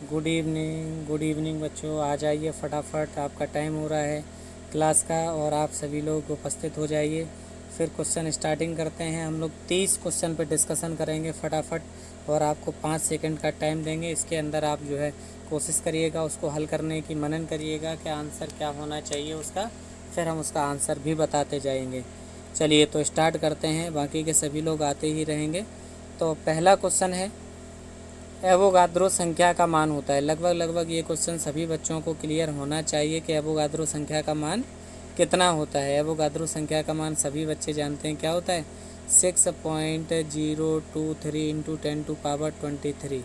Good evening बच्चों। आ जाइए फटाफट, आपका टाइम हो रहा है क्लास का और आप सभी लोग उपस्थित हो जाइए। फिर क्वेश्चन स्टार्टिंग करते हैं। हम लोग 30 क्वेश्चन पे डिस्कशन करेंगे फटाफट और आपको 5 सेकंड का टाइम देंगे। इसके अंदर आप जो है कोशिश करिएगा उसको हल करने की, मनन करिएगा कि आंसर क्या होना चाहिए उसका, फिर हम उसका आंसर भी बताते जाएंगे। चलिए तो स्टार्ट करते हैं, बाकी के सभी लोग आते ही रहेंगे। तो पहला क्वेश्चन है, एवोगाद्रो संख्या का मान होता है। लगभग ये क्वेश्चन सभी बच्चों को क्लियर होना चाहिए कि एवोगाद्रो संख्या का मान कितना होता है। एवोगाद्रो संख्या का मान सभी बच्चे जानते हैं क्या होता है, 6.023 इंटू 10⁻23।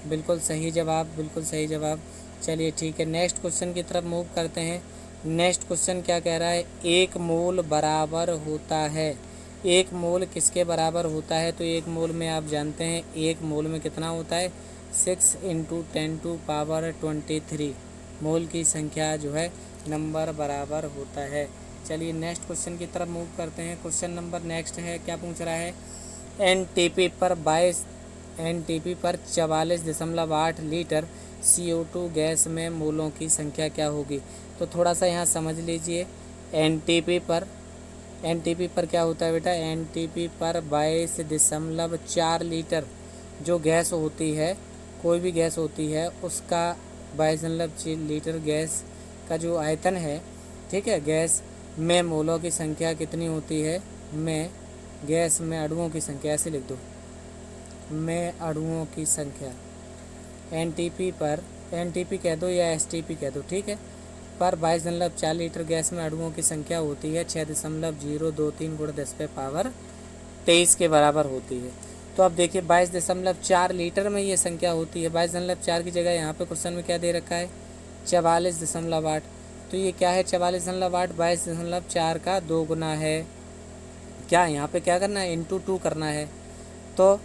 बिल्कुल सही जवाब, बिल्कुल सही जवाब। चलिए ठीक है, नेक्स्ट क्वेश्चन की तरफ मूव करते हैं। नेक्स्ट क्वेश्चन क्या कह रहा है, एक मोल बराबर होता है। एक मोल किसके बराबर होता है, तो एक मोल में आप जानते हैं एक मोल में कितना होता है, 6 इंटू 10⁻23 मोल की संख्या जो है नंबर बराबर होता है। चलिए नेक्स्ट क्वेश्चन की तरफ मूव करते हैं। क्वेश्चन नंबर नेक्स्ट है, क्या पूछ रहा है, एनटीपी पर 44.8 लीटर CO2 गैस में मोलों की संख्या क्या होगी। तो थोड़ा सा यहाँ समझ लीजिए, एनटीपी पर क्या होता है बेटा, एनटीपी पर 22.4 लीटर जो गैस होती है, कोई भी गैस होती है उसका 22.4 लीटर गैस का जो आयतन है, ठीक है, गैस में मोलों की संख्या कितनी होती है, में गैस में अणुओं की संख्या, ऐसे लिख दो, में अणुओं की संख्या एनटीपी पर, एनटीपी कह दो या एसटीपी कह दो, ठीक है, पर 22.4 लीटर गैस में अणुओं की संख्या होती है 6.023 × 10⁻23 के बराबर होती है। तो अब देखिए 22.4 लीटर में ये संख्या होती है। 22.4 की जगह यहाँ पे क्वेश्चन में क्या दे रखा है, 44.8। तो ये क्या है, 44.8 22.4 का 2 गुना है। क्या यहाँ पे क्या करना है, इंटू 2 करना है, तो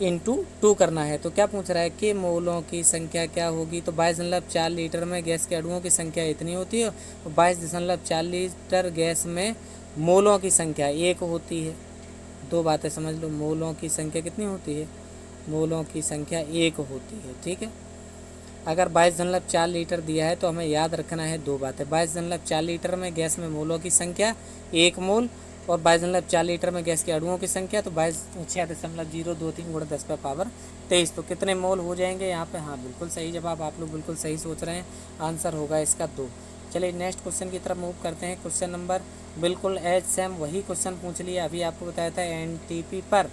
इंटू 2 करना है। तो क्या पूछ रहा है कि मोलों की संख्या क्या होगी, तो 22.4 लीटर में गैस के अणुओं की संख्या इतनी होती है और 22.4 लीटर गैस में मोलों की संख्या 1 होती है। दो बातें समझ लो, मोलों की संख्या कितनी होती है, मोलों की संख्या 1 होती है, ठीक है। अगर 22.4 लीटर दिया है तो हमें याद रखना है दो बातें, 22.4 लीटर में गैस में मोलों की संख्या 1 मोल और 22.4 लीटर में गैस के अणुओं की संख्या तो 6.023 × 10⁻23। तो कितने मोल हो जाएंगे यहाँ पे, हाँ बिल्कुल सही जवाब, आप लोग बिल्कुल सही सोच रहे हैं, आंसर होगा इसका 2। चलिए नेक्स्ट क्वेश्चन की तरफ मूव करते हैं। क्वेश्चन नंबर बिल्कुल एज सेम वही क्वेश्चन पूछ लिया, अभी आपको बताया था एनटीपी पर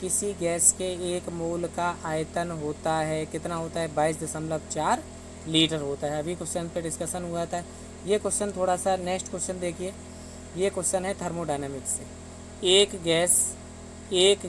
किसी गैस के 1 मोल का आयतन होता है, कितना होता है, 22.4 लीटर होता है। अभी क्वेश्चन पे डिस्कशन हुआ था। ये क्वेश्चन थोड़ा सा, नेक्स्ट क्वेश्चन देखिए, ये क्वेश्चन है थर्मोडायनेमिक्स से। एक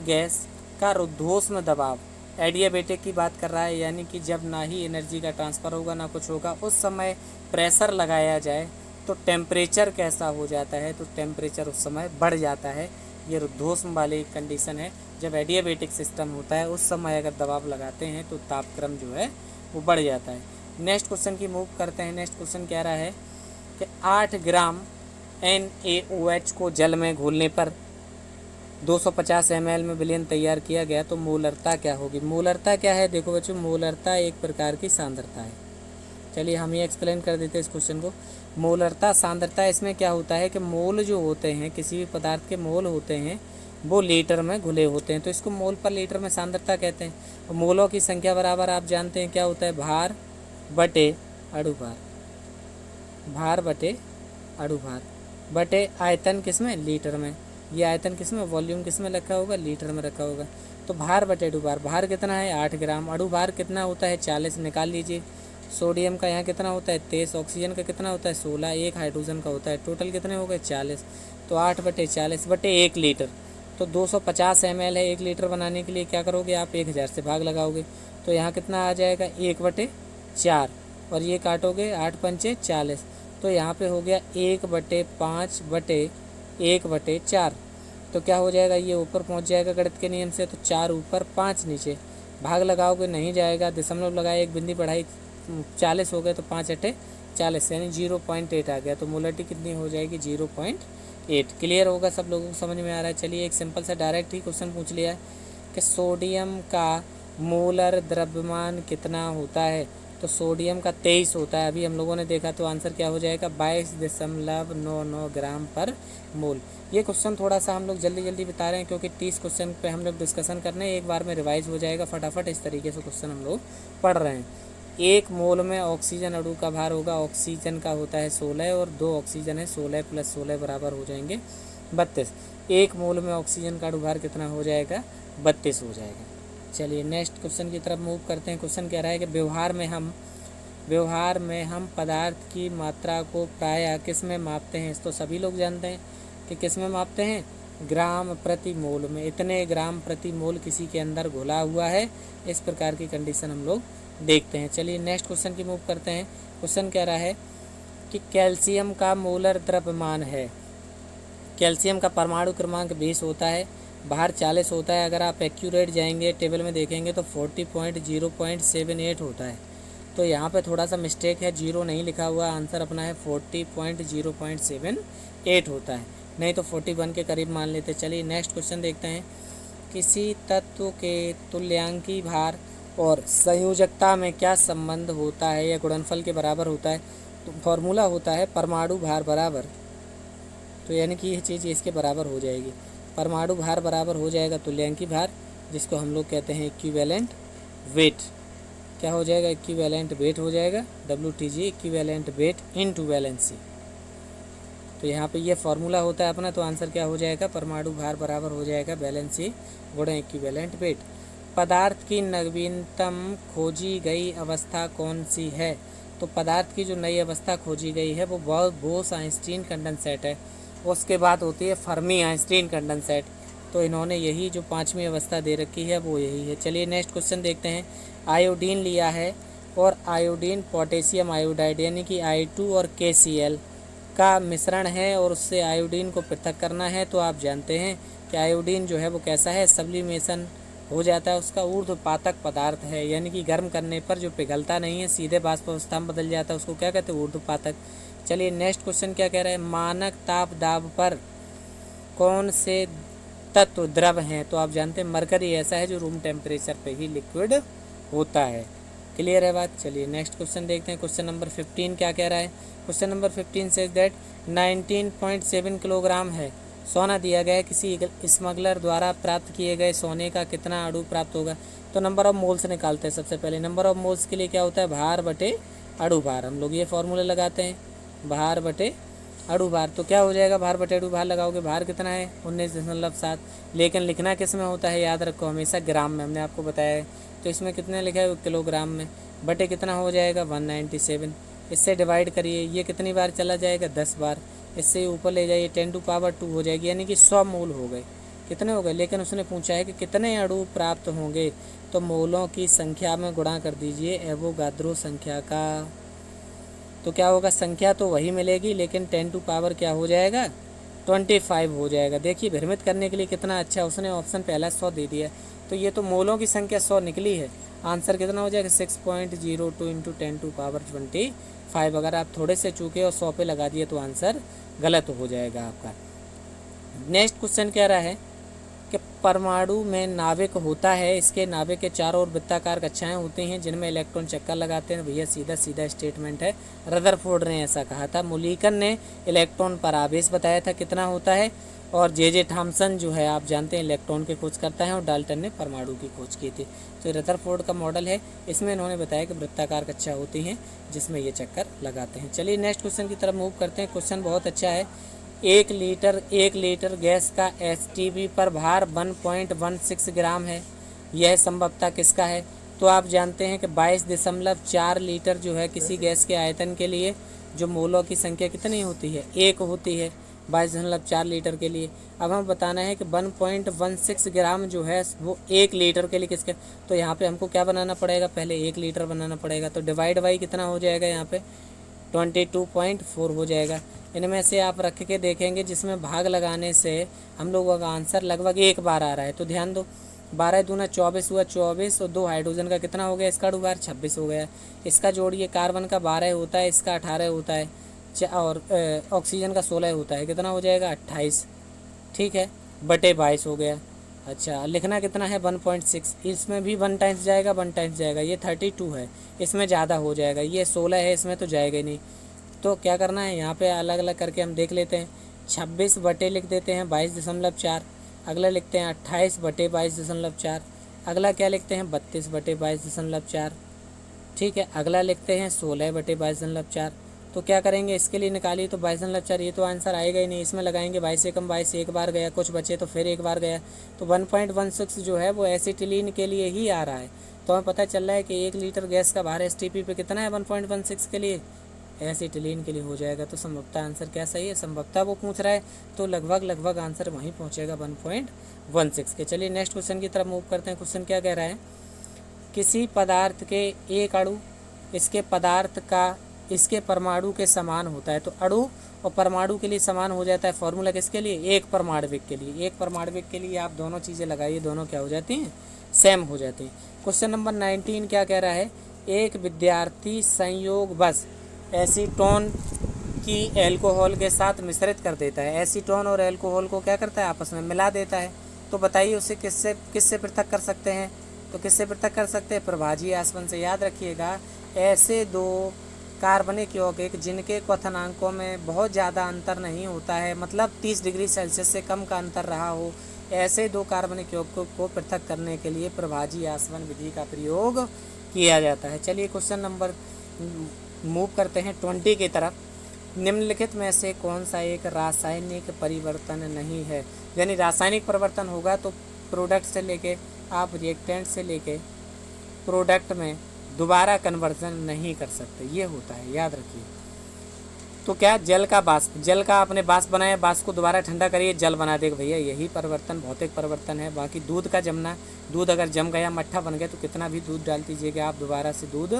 गैस का रुद्धोष्म दबाव, एडियाबेटिक की बात कर रहा है, यानी कि जब ना ही एनर्जी का ट्रांसफ़र होगा ना कुछ होगा, उस समय प्रेशर लगाया जाए तो टेम्परेचर कैसा हो जाता है, तो टेम्परेचर उस समय बढ़ जाता है। ये रुद्धोष्म वाली कंडीशन है, जब एडियाबेटिक सिस्टम होता है उस समय अगर दबाव लगाते हैं तो तापक्रम जो है वो बढ़ जाता है। नेक्स्ट क्वेश्चन की मूव करते हैं। नेक्स्ट क्वेश्चन कह रहा है कि 8 ग्राम NaOH को जल में घोलने पर 250 ml में विलयन तैयार किया गया तो मोलरता क्या होगी। मोलरता क्या है, देखो बच्चों, मोलरता एक प्रकार की सांद्रता है। चलिए हम ये एक्सप्लेन कर देते हैं इस क्वेश्चन को। मोलरता सांद्रता, इसमें क्या होता है कि मोल जो होते हैं, किसी भी पदार्थ के मोल होते हैं वो लीटर में घुले होते हैं, तो इसको मोल पर लीटर में सांद्रता कहते हैं। और मोलों की संख्या बराबर आप जानते हैं क्या होता है, भार बटे अणुभार, भार बटे अणुभार बटे आयतन किसमें, लीटर में। ये आयतन किसमें, वॉल्यूम किसमें रखा होगा, लीटर में रखा होगा। तो भार बटे अणुभार, भार कितना है 8 ग्राम, अणुभार कितना होता है 40, निकाल लीजिए। सोडियम का यहाँ कितना होता है 23, ऑक्सीजन का कितना होता है 16, एक हाइड्रोजन का होता है, टोटल कितने हो गए 40। तो 8 बटे 40 बटे 1 लीटर, तो 250 ml है। 1 लीटर बनाने के लिए क्या करोगे आप, 1000 से भाग लगाओगे, तो यहाँ कितना आ जाएगा 1 बटे 4, और ये काटोगे 8 पंचे 40, तो यहाँ पे हो गया 1 बटे 5 बटे 1 बटे 4। तो क्या हो जाएगा, ये ऊपर पहुँच जाएगा गणित के नियम से, तो 4 ऊपर 5 नीचे, भाग लगाओगे नहीं जाएगा, दशमलव लगाए, एक बिंदी बढ़ाई, 40 हो गए, तो 5 अट्ठे 40, यानी 0.8 आ गया। तो मोलरिटी कितनी हो जाएगी 0.8। क्लियर होगा, सब लोगों को समझ में आ रहा है। चलिए एक सिंपल सा डायरेक्ट ही क्वेश्चन पूछ लिया है कि सोडियम का मोलर द्रव्यमान कितना होता है? तो सोडियम का 23 होता है, अभी हम लोगों ने देखा, तो आंसर क्या हो जाएगा? 22.99 ग्राम पर मोल। ये क्वेश्चन थोड़ा सा हम लोग जल्दी जल्दी बता रहे हैं क्योंकि 30 क्वेश्चन पे हम लोग डिस्कशन करने हैं, एक बार में रिवाइज हो जाएगा फटाफट। इस तरीके से क्वेश्चन हम लोग पढ़ रहे हैं। 1 मोल में ऑक्सीजन अणु का भार होगा, ऑक्सीजन का होता है 16 और 2 ऑक्सीजन है, 16 + 16 बराबर हो जाएंगे 32। 1 मोल में ऑक्सीजन का अणु भार कितना हो जाएगा? 32 हो जाएगा। चलिए नेक्स्ट क्वेश्चन की तरफ मूव करते हैं। क्वेश्चन कह रहा है कि व्यवहार में हम पदार्थ की मात्रा को प्रायः किस में मापते हैं? तो सभी लोग जानते हैं कि किस में मापते हैं? ग्राम प्रति मोल में। इतने ग्राम प्रति मोल किसी के अंदर घुला हुआ है, इस प्रकार की कंडीशन हम लोग देखते हैं। चलिए नेक्स्ट क्वेश्चन की मूव करते हैं। क्वेश्चन कह रहा है कि कैल्शियम का मोलर द्रव्यमान है। कैल्शियम का परमाणु क्रमांक 20 होता है, बाहर 40 होता है। अगर आप एक्यूरेट जाएंगे टेबल में देखेंगे तो 40.078 होता है। तो यहाँ पे थोड़ा सा मिस्टेक है, 0 नहीं लिखा हुआ, आंसर अपना है 40.078 होता है, नहीं तो 41 के करीब मान लेते। चलिए नेक्स्ट क्वेश्चन देखते हैं। किसी तत्व के तुल्यांकी भार और संयोजकता में क्या संबंध होता है या गुणनफल के बराबर होता है? तो फॉर्मूला होता है परमाणु भार बराबर, तो यानी कि यह चीज़ इसके बराबर हो जाएगी। परमाणु भार बराबर हो जाएगा तुल्यांकी भार, जिसको हम लोग कहते हैं इक्विवेलेंट वेट। क्या हो जाएगा? इक्विवेलेंट वेट हो जाएगा, WTG equivalent weight into valency. तो यहाँ पे ये फार्मूला होता है अपना, तो आंसर क्या हो जाएगा? परमाणु भार बराबर हो जाएगा वैलेंसी गुणा इक्विवेलेंट वेट। पदार्थ की नवीनतम खोजी गई अवस्था कौन सी है? तो पदार्थ की जो नई अवस्था खोजी गई है वो बोस-आइंस्टीन कंडेंसेट है। उसके बाद होती है फर्मी आइंस्टीन कंडेंसेट। तो इन्होंने यही जो 5वीं अवस्था दे रखी है वो यही है। चलिए नेक्स्ट क्वेश्चन देखते हैं। आयोडीन लिया है और आयोडीन पोटेशियम आयोडाइड यानी कि I2 और KCl का मिश्रण है और उससे आयोडीन को पृथक करना है। तो आप जानते हैं कि आयोडीन जो है वो कैसा है? सब्लिमेशन हो जाता है, उसका ऊर्ध्वपातक पदार्थ है, यानी कि गर्म करने पर जो पिघलता नहीं है, सीधे वाष्प अवस्था में बदल जाता है, उसको क्या कहते हैं? ऊर्ध्वपातक। चलिए नेक्स्ट क्वेश्चन क्या कह रहा है? मानक ताप दाब पर कौन से तत्व द्रव हैं? तो आप जानते हैं मरकरी ऐसा है जो रूम टेम्परेचर पे ही लिक्विड होता है। क्लियर है बात? चलिए नेक्स्ट क्वेश्चन देखते हैं। क्वेश्चन नंबर 15 क्या कह रहा है? Question number 15 says that 19.7 kilogram है सोना दिया गया है, किसी स्मगलर द्वारा प्राप्त किए गए सोने का कितना अणु प्राप्त होगा? तो नंबर ऑफ मोल्स निकालते हैं। सबसे पहले नंबर ऑफ मोल्स के लिए क्या होता है? भार बटे अणु भार। हम लोग ये फॉर्मूले लगाते हैं, भार बटे अणु भार। तो क्या हो जाएगा? भार बटे अणु भार लगाओगे, भार कितना है? 19.7। लेकिन लिखना किस में होता है? याद रखो हमेशा ग्राम में, हमने आपको बताया है। तो इसमें कितने लिखा है? किलोग्राम में। बटे कितना हो जाएगा? 197। इससे डिवाइड करिए, ये कितनी बार चला जाएगा? 10 बार। इससे ऊपर ले जाइए, 10⁻² हो जाएगी, यानी कि 100 मोल हो गए। कितने हो गए? लेकिन उसने पूछा है कि कितने अणु प्राप्त होंगे, तो मोलों की संख्या में गुणा कर दीजिए एवोगाद्रो संख्या का। तो क्या होगा? संख्या तो वही मिलेगी, लेकिन 10⁻, क्या हो जाएगा? 25 हो जाएगा। देखिए भ्रमित करने के लिए कितना अच्छा, उसने ऑप्शन पहला 100 दे दिया। तो ये तो मोलों की संख्या 100 निकली है। आंसर कितना हो जाएगा? 6.02 × 10⁻25। अगर आप थोड़े से चूके और 100 पे लगा दिए तो आंसर गलत हो जाएगा आपका। नेक्स्ट क्वेश्चन कह रहा है कि परमाणु में नाभिक होता है, इसके नाभिक के चारों ओर वृत्ताकार कक्षाएं होती हैं जिनमें इलेक्ट्रॉन चक्कर लगाते हैं। भैया सीधा सीधा स्टेटमेंट है, रदरफोर्ड ने ऐसा कहा था। मुलीकन ने इलेक्ट्रॉन पर आवेश बताया था कितना होता है, और जे थॉमसन जो है आप जानते हैं इलेक्ट्रॉन की खोज करता है, और डाल्टन ने परमाणु की खोज की थी। तो रदरफोर्ड का मॉडल है, इसमें इन्होंने बताया कि वृत्ताकार कक्षा होती हैं जिसमें ये चक्कर लगाते हैं। चलिए नेक्स्ट क्वेश्चन की तरफ मूव करते हैं। क्वेश्चन बहुत अच्छा है। 1 लीटर गैस का STP पर भार 1.16 ग्राम है, यह संभवतः किसका है? तो आप जानते हैं कि 22.4 लीटर जो है किसी गैस के आयतन के लिए जो मोलों की संख्या कितनी होती है? 1 होती है 22.4 लीटर के लिए। अब हमें बताना है कि 1.16 ग्राम जो है वो 1 लीटर के लिए किसके? तो यहाँ पे हमको क्या बनाना पड़ेगा? पहले 1 लीटर बनाना पड़ेगा, तो डिवाइड बाई कितना हो जाएगा? यहाँ पे 22.4 हो जाएगा। इनमें से आप रख के देखेंगे जिसमें भाग लगाने से हम लोगों का आंसर लगभग 1 बार आ रहा है। तो ध्यान दो, 12 दूना 24 हुआ, 24 और 2 हाइड्रोजन का कितना हो गया? इसका अणु भार 26 हो गया। इसका जोड़िए, कार्बन का 12 होता है, इसका 18 होता है, और ऑक्सीजन का 16 होता है, कितना हो जाएगा? 28। ठीक है, बटे 22 हो गया। अच्छा, लिखना कितना है 1.6, इसमें भी 1 टाइम्स जाएगा 1 टाइम्स जाएगा, ये 32 है, इसमें ज़्यादा हो जाएगा, ये 16 है, इसमें तो जाएगा ही नहीं। तो क्या करना है, यहाँ पे अलग अलग करके हम देख लेते हैं। 26 बटे लिख देते हैं 22.4, अगला लिखते हैं 28 बटे 22.4, अगला क्या लिखते हैं 32 बटे 22.4, ठीक है। अगला लिखते हैं 16 बटे 22.4। तो क्या करेंगे, इसके लिए निकालिए तो 22.4, ये तो आंसर आएगा ही नहीं, इसमें लगाएंगे 22 एकम 22, एक बार गया, कुछ बचे तो फिर एक बार गया, तो 1.16 जो है वो एसिटिलीन के लिए ही आ रहा है। तो हमें पता चल रहा है कि 1 लीटर गैस का भार STP पे कितना है 1.16 के लिए, एसिटिलीन के लिए हो जाएगा। तो संभवतः आंसर क्या सही है, संभवतः वो पूछ रहा है, तो लगभग आंसर वहीं पहुँचेगा 1.16 के। चलिए नेक्स्ट क्वेश्चन की तरफ मूव करते हैं। क्वेश्चन क्या कह रहा है, किसी पदार्थ के एक अणु इसके परमाणु के समान होता है। तो अणु और परमाणु के लिए समान हो जाता है, फॉर्मूला किसके लिए, एक परमाणविक के लिए। एक परमाणविक के लिए आप दोनों चीज़ें लगाइए, दोनों क्या हो जाती हैं, सेम हो जाती हैं। क्वेश्चन नंबर 19 क्या कह रहा है, एक विद्यार्थी संयोगवश एसीटोन की एल्कोहल के साथ मिश्रित कर देता है। एसीटोन और एल्कोहल को क्या करता है, आपस में मिला देता है। तो बताइए उसे किससे पृथक कर सकते हैं। तो किससे पृथक कर सकते हैं, प्रभाजी आसवन से। याद रखिएगा, ऐसे दो कार्बनिक यौगिक जिनके क्वथनांकों में बहुत ज़्यादा अंतर नहीं होता है, मतलब 30 डिग्री सेल्सियस से कम का अंतर रहा हो, ऐसे दो कार्बनिक यौगिकों को पृथक करने के लिए प्रभाजी आसवन विधि का प्रयोग किया जाता है। चलिए क्वेश्चन नंबर मूव करते हैं 20 की तरफ। निम्नलिखित में से कौन सा एक रासायनिक परिवर्तन नहीं है। यानी रासायनिक परिवर्तन होगा तो प्रोडक्ट से लेके आप रिएक्टेंट से लेके प्रोडक्ट में दोबारा कन्वर्जन नहीं कर सकते, ये होता है, याद रखिए। तो क्या, जल का आपने बाष्प बनाया, बाष्प को दोबारा ठंडा करिए, जल बना देगा भैया, यही परिवर्तन भौतिक परिवर्तन है। बाकी दूध का जमना, दूध अगर जम गया, मट्ठा बन गया, तो कितना भी दूध डाल दीजिएगा आप, दोबारा से दूध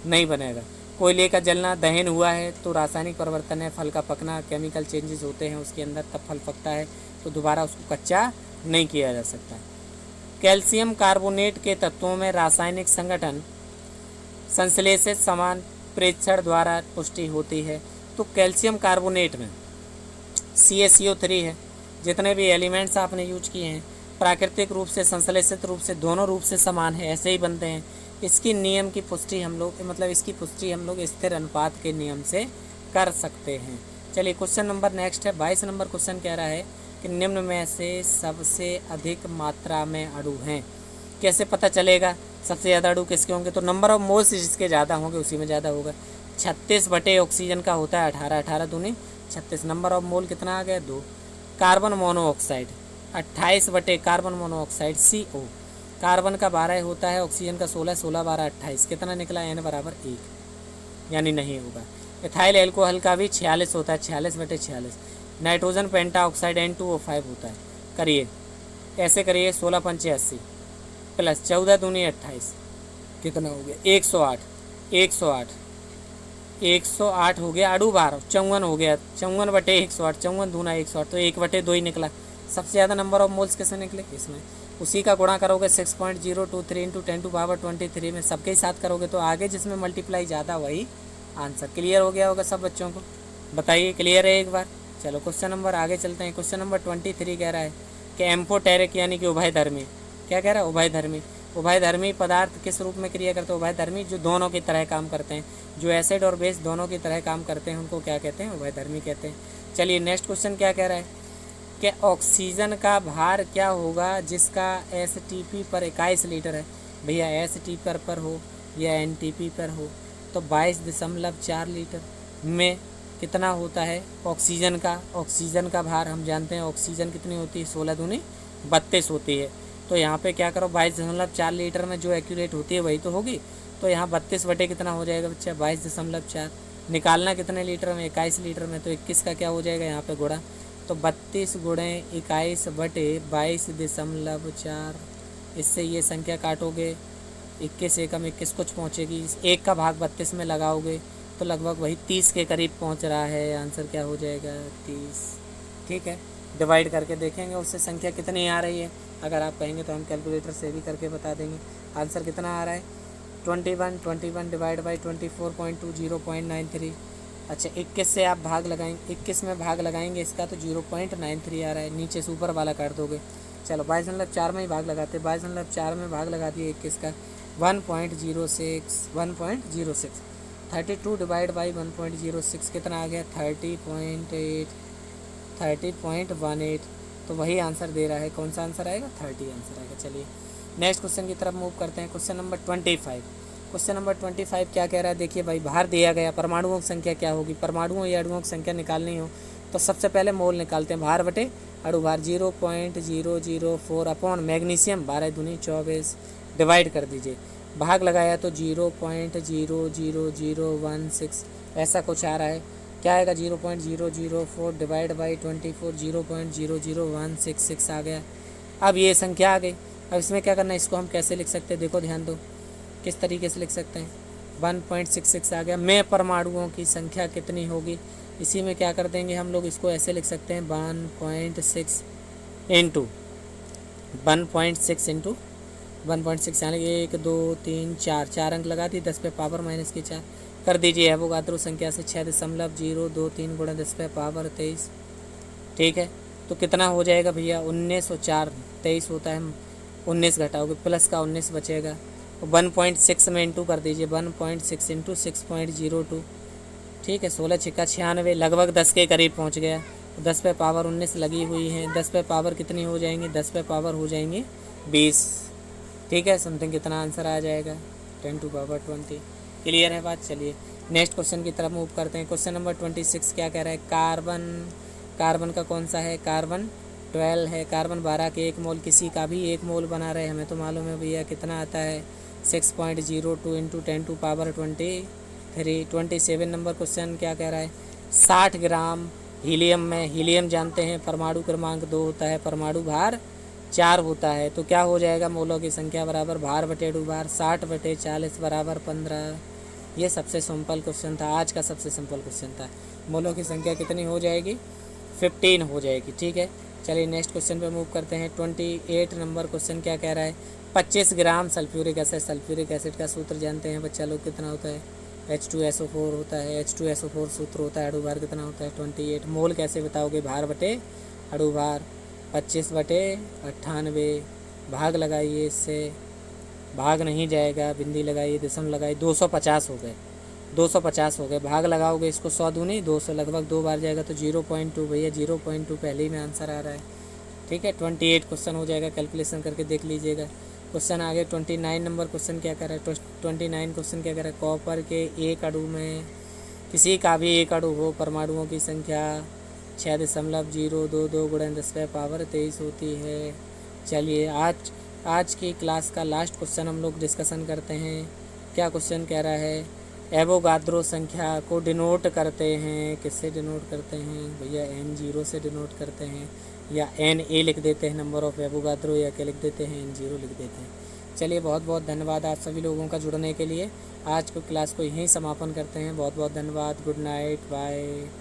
नहीं बनेगा। कोयले का जलना, दहन हुआ है तो रासायनिक परिवर्तन है। फल का पकना, केमिकल चेंजेस होते हैं उसके अंदर, तब फल पकता है, तो दोबारा उसको कच्चा नहीं किया जा सकता। कैल्शियम कार्बोनेट के तत्वों में रासायनिक संगठन संश्लेषित समान प्रेक्षण द्वारा पुष्टि होती है। तो कैल्शियम कार्बोनेट में CaCO3 है, जितने भी एलिमेंट्स आपने यूज किए हैं प्राकृतिक रूप से, संश्लेषित रूप से, दोनों रूप से समान है, ऐसे ही बनते हैं। इसकी नियम की पुष्टि हम लोग, मतलब इसकी पुष्टि हम लोग स्थिर अनुपात के नियम से कर सकते हैं। चलिए क्वेश्चन नंबर नेक्स्ट है 22 नंबर क्वेश्चन कह रहा है कि निम्न में से सबसे अधिक मात्रा में अणु हैं। कैसे पता चलेगा सबसे ज़्यादा अणु किसके होंगे, तो नंबर ऑफ मोल्स जिसके ज़्यादा होंगे उसी में ज़्यादा होगा। 36 बटे ऑक्सीजन का होता है 18, 18 दूनी 36, नंबर ऑफ मोल कितना आ गया 2। कार्बन मोनोऑक्साइड 28 बटे कार्बन मोनोऑक्साइड CO, कार्बन का 12 होता है, ऑक्सीजन का 16, 16 12 28, कितना निकला, N बराबर 1, यानी नहीं होगा। इथाइल एल्कोहल का भी 46 होता है, 46 बटे 46। नाइट्रोजन पेंटा ऑक्साइड N2O5 होता है, करिए ऐसे करिए, 16 पंचे 80 प्लस 14 दूनी 28, कितना हो गया 108, 108 हो गया। अड़ू बार 54 हो गया, 54 बटे 108, 54 दूना 108, तो 1 बटे 2 ही निकला। सबसे ज़्यादा नंबर ऑफ मोल्स कैसे निकले, इसमें उसी का गुणा करोगे 6.023 × 10⁻23 में, सबके ही साथ करोगे तो आगे जिसमें मल्टीप्लाई ज़्यादा वही आंसर। क्लियर हो गया होगा सब बच्चों को, बताइए क्लियर है एक बार। चलो क्वेश्चन नंबर आगे चलते हैं। क्वेश्चन नंबर 23 कह रहा है कि एम्फोटेरिक यानी कि उभयधर्मी, क्या कह रहा है, उभयधर्मी पदार्थ किस रूप में क्रिया करते हैं, उभयधर्मी जो दोनों की तरह काम करते हैं, जो एसिड और बेस दोनों की तरह काम करते हैं, उनको क्या कहते हैं, उभयधर्मी कहते हैं। चलिए नेक्स्ट क्वेश्चन क्या कह रहा है कि ऑक्सीजन का भार क्या होगा जिसका STP पर 21 लीटर है। भैया STP पर हो या NTP पर हो तो 22.4 लीटर में कितना होता है ऑक्सीजन का भार। हम जानते हैं ऑक्सीजन कितनी होती है, 16 दूनी 32 होती है। तो यहाँ पे क्या करो, 22.4 लीटर में जो एक्यूरेट होती है वही तो होगी। तो यहाँ 32 बटे कितना हो जाएगा बच्चा, 22.4। निकालना कितने लीटर में, 21 लीटर में, तो 21 का क्या हो जाएगा यहाँ पे गुणा, तो 32 गुणे 21 बटे 22.4। इससे ये संख्या काटोगे, 21 एकम 21 कुछ पहुँचेगी, एक का भाग 32 में लगाओगे तो लगभग वही 30 के करीब पहुँच रहा है। आंसर क्या हो जाएगा 30, ठीक है। डिवाइड करके देखेंगे उससे संख्या कितनी आ रही है, अगर आप कहेंगे तो हम कैलकुलेटर से भी करके बता देंगे। आंसर कितना आ रहा है 21 डिवाइड बाई 24.2 0.93। अच्छा 21 से आप भाग लगाएंगे, 21 में भाग लगाएंगे इसका तो 0.93 आ रहा है, नीचे से ऊपर वाला काट दोगे। चलो 22.4 में ही भाग लगाते हैं। 22.4 में भाग लगा दिए 21 का 1.06 1.06। 32 डिवाइड बाई 1.06 कितना आ गया 30.8 30.18। तो वही आंसर दे रहा है। कौन सा आंसर आएगा 30 आंसर आएगा। चलिए नेक्स्ट क्वेश्चन की तरफ मूव करते हैं। Question number 25। क्वेश्चन नंबर 25 क्या कह रहा है देखिए भाई, बाहर दिया गया परमाणुओं की संख्या क्या होगी। परमाणुओं या अणुओं की संख्या निकालनी हो तो सबसे पहले मोल निकालते हैं। भार बटे अणु भार 0.004 अपॉन मैग्नीशियम 12 दूनी 24 डिवाइड कर दीजिए। भाग लगाया तो 0.00016 ऐसा कुछ आ रहा है। क्या आएगा 0.004 डिवाइड बाई 24 0.00166 आ गया। अब ये संख्या आ गई। अब इसमें क्या करना है, इसको हम कैसे लिख सकते हैं देखो ध्यान दो, किस तरीके से लिख सकते हैं। 1.66 आ गया। में परमाणुओं की संख्या कितनी होगी, इसी में क्या कर देंगे हम लोग, इसको ऐसे लिख सकते हैं 1.6 इंटू 1.6 इंटू 1.6 यानी 1 2 3 4 अंक लगा दी 10 पे पावर माइनस की 4 कर दीजिए। एवोगाद्रो संख्या से 6.023 गुणा 10 पे पावर 23। ठीक है, तो कितना हो जाएगा भैया 19 और 4 23 होता है, 19 घटाओगे प्लस का 19 बचेगा। 1.6 में इंटू कर दीजिए 1.6 इंटू 6.02। ठीक है, 16 छिक्का 96 लगभग 10 के करीब पहुंच गया। 10 पे पावर 19 लगी हुई है। 10 पे पावर कितनी हो जाएंगी, 10 पे पावर हो जाएंगी 20। ठीक है, समथिंग कितना आंसर आ जाएगा 10 टू पावर 20। क्लियर है बात। चलिए नेक्स्ट क्वेश्चन की तरफ मूव करते हैं। क्वेश्चन नंबर 26 क्या कह रहा है, कार्बन का कौन सा है, कार्बन 12 है। कार्बन 12 के 1 मोल किसी का भी 1 मोल बना रहे, हमें तो मालूम है भैया कितना आता है 6.02 into 10 to power 23। 27 number question क्या कह रहा है, 60 ग्राम हीलियम में, हीलियम जानते हैं परमाणु क्रमांक 2 होता है, परमाणु भार 4 होता है। तो क्या हो जाएगा, मोलों की संख्या बराबर भार बटे अणु भार 60 बटे 40 बराबर 15। ये सबसे सिंपल क्वेश्चन था, आज का सबसे सिंपल क्वेश्चन था। मोलों की संख्या कितनी हो जाएगी 15 हो जाएगी। ठीक है, चलिए नेक्स्ट क्वेश्चन पे मूव करते हैं। 28 नंबर क्वेश्चन क्या कह रहा है, 25 ग्राम सल्फ्यूरिक एसिड। सल्फ्यूरिक एसिड का सूत्र जानते हैं बच्चा लोग, कितना होता है H2SO4 होता है। H2SO4 सूत्र होता है, अणु भार कितना होता है 28। मोल कैसे बताओगे, भार बटे अणु भार 25 बटे 98। भाग लगाइए, इससे भाग नहीं जाएगा, बिंदी लगाइए, दशम लगाइए, 250 हो गए, 250 हो गए। भाग लगाओगे इसको 100 दूनी 200 लगभग 2 बार जाएगा तो 0.2 भैया 0.2 पहले ही में आंसर आ रहा है। ठीक है, 28 क्वेश्चन हो जाएगा, कैलकुलेशन करके देख लीजिएगा। क्वेश्चन आगे 29 नंबर क्वेश्चन क्या कर रहा है, 29 क्वेश्चन क्या कर रहा है, कॉपर के एक अणु में किसी का भी एक अणु हो, परमाणुओं की संख्या 6.022 गुणा 10 पे पावर 23 होती है। चलिए आज की क्लास का लास्ट क्वेश्चन हम लोग डिस्कशन करते हैं। क्या क्वेश्चन कह रहा है, एवोगाद्रो संख्या को डिनोट करते हैं, किससे डिनोट करते हैं भैया, N0 से डिनोट करते हैं, या Na लिख देते हैं नंबर ऑफ एवोगाद्रो, या क्या लिख देते हैं N0 लिख देते हैं। चलिए बहुत बहुत धन्यवाद आप सभी लोगों का जुड़ने के लिए। आज को क्लास को यहीं समापन करते हैं। बहुत बहुत धन्यवाद, गुड नाइट, बाय।